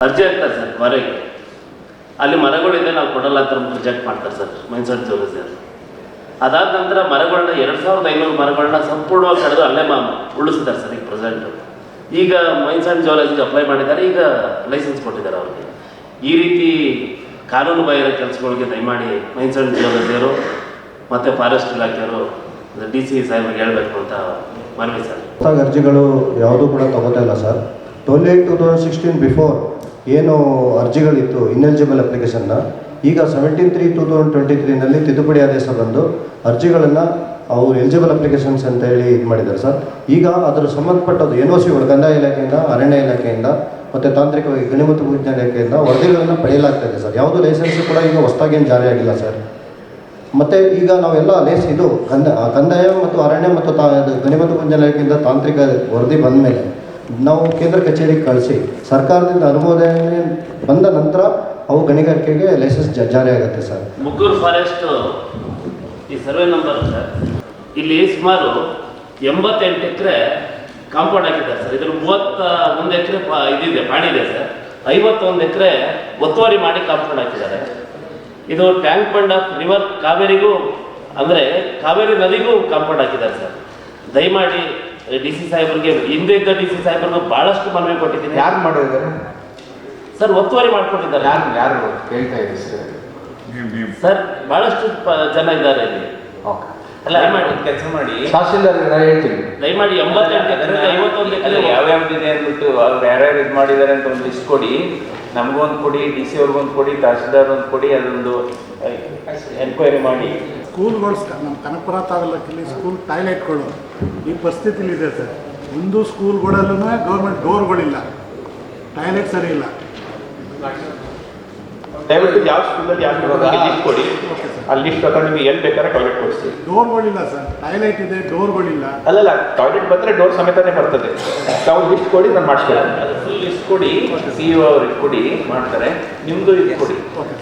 ಅರ್ಜಿ ಆಗ್ತಾರೆ ಸರ್ ಹೊರಗೆ. ಅಲ್ಲಿ ಮರಗಳಿದೆ ನಾವು ಕೊಡಲ್ಲ ಅಂತ ರಿಜೆಕ್ಟ್ ಮಾಡ್ತಾರೆ ಸರ್ ಮೈನ್ಸ್ ಆ್ಯಂಡ್ ಜ್ಯುವೆಲರ್ಸ್. ಅದಾದ ನಂತರ ಮರಗಳನ್ನ 2500 ಮರಗಳನ್ನ ಸಂಪೂರ್ಣವಾಗಿ ಕಳೆದು ಅಲ್ಲೇ ಉಳಿಸಿದ್ದಾರೆ ಸರ್ ಈಗ ಪ್ರೆಸೆಂಟು. ಈಗ ಮೈನ್ಸ್ ಆ್ಯಂಡ್ ಜ್ಯುವೆಲರ್ಸ್ಗೆ ಅಪ್ಲೈ ಮಾಡಿದ್ದಾರೆ, ಈಗ ಲೈಸೆನ್ಸ್ ಕೊಟ್ಟಿದ್ದಾರೆ ಅವ್ರಿಗೆ. ಈ ರೀತಿ ಕಾನೂನು ಬಾಹಿರ ಕೆಲಸಗಳಿಗೆ ದಯಮಾಡಿ ಮೈನ್ಸ್ ಆ್ಯಂಡ್ ಜ್ಯುವೆಲರ್ಸಿಯವರು ಮತ್ತು ಫಾರೆಸ್ಟ್ ಇಲಾಖೆಯವರು DC ಸಾಹೇಬ್ರಿಗೆ ಹೇಳಬೇಕು ಅಂತ ಮನವಿ ಸರ್. ಅರ್ಜಿಗಳು ಯಾವುದೂ ಕೂಡ ತಗೋತಾ ಇಲ್ಲ ಸರ್. 28/2016 ಬಿಫೋರ್ ಏನು ಅರ್ಜಿಗಳಿತ್ತು ಇನ್ಎಲಿಜಿಬಲ್ ಅಪ್ಲಿಕೇಶನ್ನ, ಈಗ 17/3/2023ನಲ್ಲಿ ತಿದ್ದುಪಡಿ ಆದೇಶ ಬಂದು ಅರ್ಜಿಗಳನ್ನು ಅವರು ಎಲಿಜಿಬಲ್ ಅಪ್ಲಿಕೇಶನ್ಸ್ ಅಂತ ಹೇಳಿ ಇದು ಮಾಡಿದ್ದಾರೆ ಸರ್. ಈಗ ಅದರ ಸಂಬಂಧಪಟ್ಟದ್ದು NOCಗಳು ಕಂದಾಯ ಇಲಾಖೆಯಿಂದ, ಅರಣ್ಯ ಇಲಾಖೆಯಿಂದ ಮತ್ತು ತಾಂತ್ರಿಕವಾಗಿ ಗಣಿ ಮತ್ತು ಭೂವಿಜ್ಞಾನ ಇಲಾಖೆಯಿಂದ ವರದಿಗಳನ್ನು ಪಡೆಯಲಾಗ್ತಾಯಿದೆ ಸರ್. ಯಾವುದೂ ಲೈಸೆನ್ಸ್ ಕೂಡ ಈಗ ಹೊಸದಾಗೇನು ಜಾರಿಯಾಗಿಲ್ಲ ಸರ್. ಮತ್ತು ಈಗ ನಾವೆಲ್ಲ ಇದು ಕಂದಾಯ ಮತ್ತು ಅರಣ್ಯ ಮತ್ತು ಗಣಿ ಮತ್ತು ಭೂವಿಜ್ಞಾನ ಇಲಾಖೆಯಿಂದ ತಾಂತ್ರಿಕ ವರದಿ ಬಂದ ಮೇಲೆ ನಾವು ಕೇಂದ್ರ ಕಚೇರಿಗೆ ಕಳಿಸಿ ಸರ್ಕಾರದಿಂದ ಅನುಮೋದನೆ ಬಂದ ನಂತರ ಅವು ಗಣಿಗಾರಿಕೆಗೆ ಲೈಸೆನ್ಸ್ ಜಾರಿ ಆಗುತ್ತೆ ಸರ್. ಮುಗ್ಗೂರು ಫಾರೆಸ್ಟ್ ಈ ಸರ್ವೆ ನಂಬರ್ ಸರ್, ಇಲ್ಲಿ ಸುಮಾರು 88 ಎಕರೆ ಕಾಂಪೌಂಡ್ ಹಾಕಿದ್ದಾರೆ ಸರ್. ಇದ್ರ 31 ಎಕರೆ ಇದಿದೆ ಪಾಣಿದೆ ಸರ್. 51 ಎಕರೆ ಒತ್ತುವರಿ ಮಾಡಿ ಕಾಂಪೌಂಡ್ ಹಾಕಿದ್ದಾರೆ. ಇದು ಟ್ಯಾಂಕ್ ಬಂಡ್ ಆಫ್ ರಿವರ್ ಕಾವೇರಿಗೂ ಅಂದರೆ ಕಾವೇರಿ ನದಿಗೂ ಕಾಂಪೌಂಡ್ ಹಾಕಿದ್ದಾರೆ ಸರ್. ದಯಮಾಡಿ DC ಸಾಹೇಬರಿಗೆ, ಹಿಂದೆ ಇದ್ದ DC ಸಾಹೇಬರಿಗೂ ಭಾಳಷ್ಟು ಮನವಿ ಕೊಟ್ಟಿದ್ದೀನಿ. ಯಾರು ಮಾಡಿದ್ದಾರೆ ಸರ್? ಒತ್ತುವರಿ ಮಾಡ್ಕೊಟ್ಟಿದ್ದಾರೆ. ಯಾರು ಕೇಳ್ತಾ ಇದ್ದೀವಿ ಸರ್? ಭಾಳಷ್ಟು ಜನ ಇದ್ದಾರೆ ಇಲ್ಲಿ. ಓಕೆ, ದಯಮಾಡಿ ಕೆಲಸ ಮಾಡಿ, ತಹಶೀಲ್ದಾರ್ ಹೇಳ್ತೀವಿ, ದಯಮಾಡಿ 88 ಎಕರೆ 51 ಎಕರೆ ಯಾವ್ಯಾವ್ದಿದೆ ಅಂದ್ಬಿಟ್ಟು ಅವ್ರು ಯಾರ್ಯಾರು ಇದು ಮಾಡಿದ್ದಾರೆ ಅಂತ ಒಂದು ಲಿಸ್ಟ್ ಕೊಡಿ, ನಮಗೊಂದು ಕೊಡಿ, DC ಅವ್ರಿಗೊಂದು ಕೊಡಿ, ತಹಶೀಲ್ದಾರ್ ಒಂದು ಕೊಡಿ, ಅದೊಂದು ಎನ್ಕ್ವೈರಿ ಮಾಡಿ. ಸ್ಕೂಲ್ಗಳು ನಮ್ಮ ಕನಕಪುರ ತಾಲೂಕಲ್ಲಿ ಸ್ಕೂಲ್ ಟಾಯ್ಲೆಟ್ಗಳು ಈ ಪರಿಸ್ಥಿತಿಲಿದೆ ಸರ್. ಒಂದು ಸ್ಕೂಲ್ಗಳಲ್ಲೂ ಗೌರ್ಮೆಂಟ್ ಡೋರ್ಗಳಿಲ್ಲ, ಟಾಯ್ಲೆಟ್ ಸರಿ ಇಲ್ಲ. ದಯವಿಟ್ಟು ಯಾವ ಸ್ಕೂಲಲ್ಲಿ ಯಾವ ಲಿಸ್ಟ್ ಕೊಡಿ, ಆ ಲಿಸ್ಟ್ ಪ್ರಕಾರ ನಿಮಗೆ ಎಲ್ಲಿ ಬೇಕಾದ್ರೆ ಟಾಯ್ಲೆಟ್ ಕೊಡಿಸಿ. ಡೋರ್ಗಳಿಲ್ಲ ಸರ್, ಟಾಯ್ಲೆಟ್ ಇದೆ, ಡೋರ್ಗಳಿಲ್ಲ. ಅಲ್ಲಲ್ಲ, ಟಾಯ್ಲೆಟ್ ಬಂದರೆ ಡೋರ್ ಸಮೇತನೇ ಬರ್ತದೆ. ತಾವು ಲಿಸ್ಟ್ ಕೊಡಿ, ನಾನು ಮಾಡಿಸ್ಕೊಳ್ಳಿ. ಅದು ಫುಲ್ ಲಿಸ್ಟ್ ಕೊಡಿ, CEO ಅವ್ರಿಗೆ ಕೊಡಿ, ಮಾಡ್ತಾರೆ. ನಿಮ್ಮದು ಇದು ಕೊಡಿ. ಓಕೆ.